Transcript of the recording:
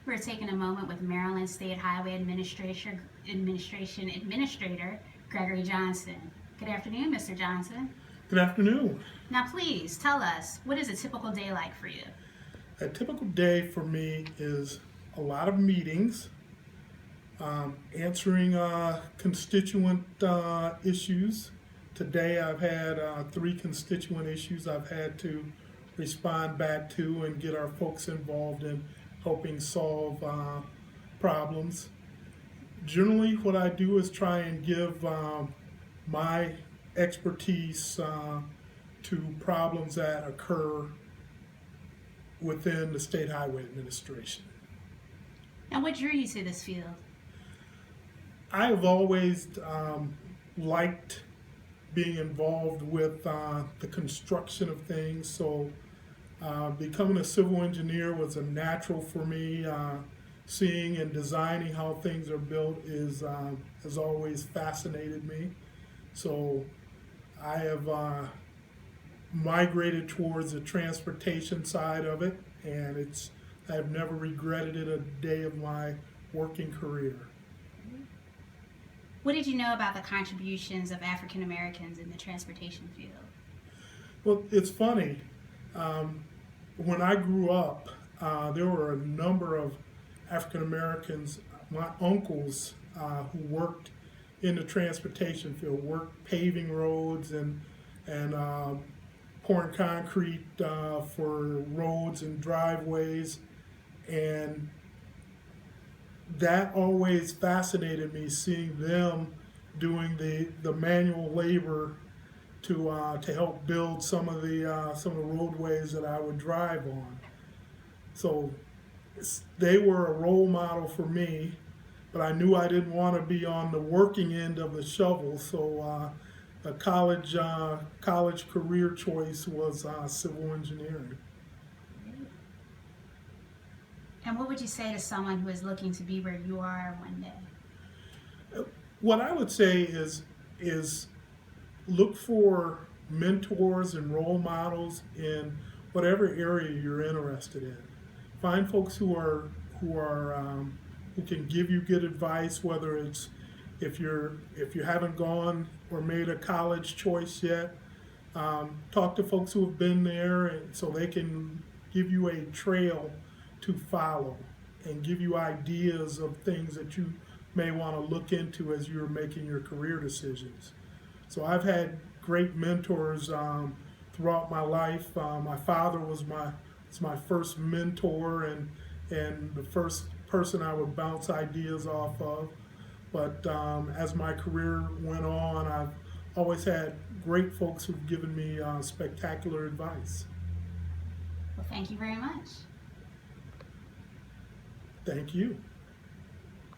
We're taking a moment with Maryland State Highway Administrator Gregory Johnson. Good afternoon, Mr. Johnson. Good afternoon. Now, please tell us, what is a typical day like for you? A typical day for me is a lot of meetings, answering constituent issues. Today I've had 3 constituent issues I've had to respond back to and get our folks involved in helping solve problems. Generally, what I do is try and give my expertise to problems that occur within the State Highway Administration. And what drew you to this field? I have always liked being involved with the construction of things, so becoming a civil engineer was a natural for me. Seeing and designing how things are built has always fascinated me. So I have migrated towards the transportation side of it, and I've never regretted it a day of my working career. What did you know about the contributions of African Americans in the transportation field? Well, it's funny. When I grew up, there were a number of African Americans, my uncles, who worked in the transportation field, worked paving roads and pouring concrete for roads and driveways, and that always fascinated me, seeing them doing the manual labor to help build some of the roadways that I would drive on. So they were a role model for me, but I knew I didn't want to be on the working end of the shovel. So a college career choice was civil engineering. And what would you say to someone who is looking to be where you are one day? What I would say is look for mentors and role models in whatever area you're interested in. Find folks who can give you good advice, whether it's if you haven't gone or made a college choice yet. Talk to folks who have been there, and so they can give you a trail to follow and give you ideas of things that you may want to look into as you're making your career decisions. So I've had great mentors throughout my life. My father was my first mentor and the first person I would bounce ideas off of. But as my career went on, I've always had great folks who've given me spectacular advice. Well, thank you very much. Thank you.